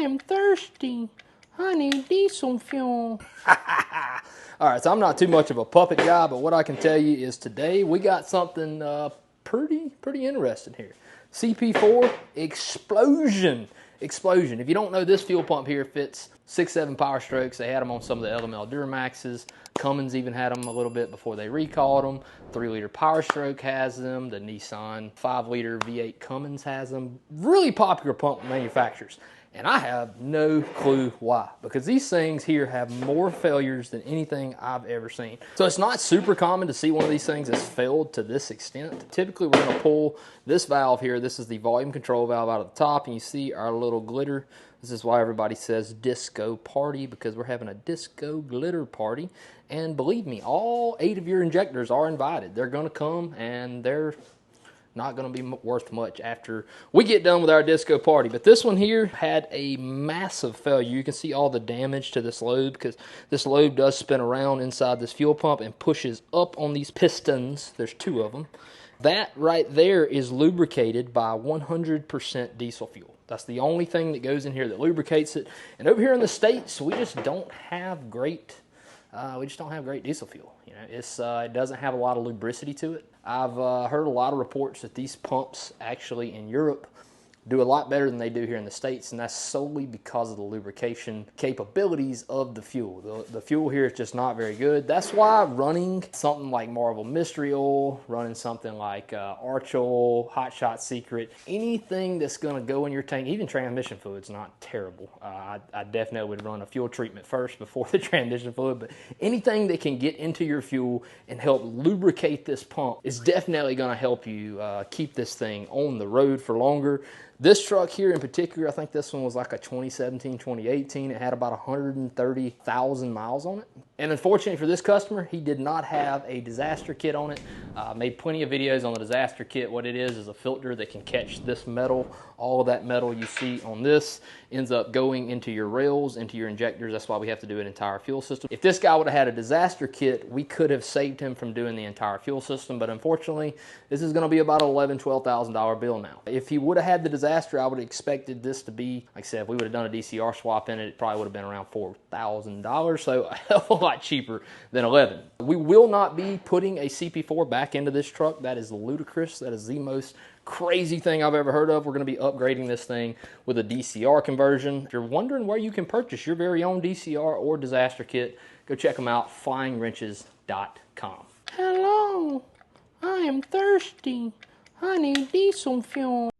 am thirsty. I need diesel fuel. All right, so I'm not too much of a puppet guy, but what I can tell you is today we got something pretty interesting here. CP4 Explosion. If you don't know, this fuel pump here fits 6-7 PowerStrokes. They had them on some of the LML Duramaxes. Cummins even had them a little bit before they recalled them. 3-liter PowerStroke has them. The Nissan 5-liter V8 Cummins has them. Really popular pump manufacturers. And I have no clue why, because these things here have more failures than anything I've ever seen. So it's not super common to see one of these things that's failed to this extent. Typically, we're going to pull this valve here. This is the volume control valve out of the top, and you see our little glitter. This is why everybody says disco party, because we're having a disco glitter party. And believe me, all 8 of your injectors are invited. They're going to come, and they're not going to be worth much after we get done with our disco party. But this one here had a massive failure. You can see all the damage to this lobe, because this lobe does spin around inside this fuel pump and pushes up on these pistons. There's 2 of them. That right there is lubricated by 100% diesel fuel. That's the only thing that goes in here that lubricates it. And over here in the States, we just don't have great diesel fuel. You know, it doesn't have a lot of lubricity to it. I've heard a lot of reports that these pumps actually in Europe do a lot better than they do here in the States, and that's solely because of the lubrication capabilities of the fuel. The fuel here is just not very good. That's why running something like Marvel Mystery Oil, running something like Arch Oil, Hot Shot Secret, anything that's going to go in your tank, even transmission fluid's not terrible. I definitely would run a fuel treatment first before the transmission fluid, but anything that can get into your fuel and help lubricate this pump is definitely going to help you keep this thing on the road for longer. This truck here in particular, I think this one was like a 2017, 2018. It had about 130,000 miles on it. And unfortunately for this customer, he did not have a disaster kit on it. Made plenty of videos on the disaster kit. What it is a filter that can catch this metal. All of that metal you see on this ends up going into your rails, into your injectors. That's why we have to do an entire fuel system. If this guy would have had a disaster kit, we could have saved him from doing the entire fuel system. But unfortunately, this is going to be about an $11,000, $12,000 bill now. If he would have had the disaster, I would have expected this to be, like I said, if we would have done a DCR swap in it, it probably would have been around $4,000. So a hell of a lot cheaper than 11. We will not be putting a CP4 back into this truck. That is ludicrous. That is the most crazy thing I've ever heard of. We're going to be upgrading this thing with a DCR conversion. If you're wondering where you can purchase your very own DCR or disaster kit, go check them out, flyingwrenches.com. Hello, I am thirsty. I need diesel fuel.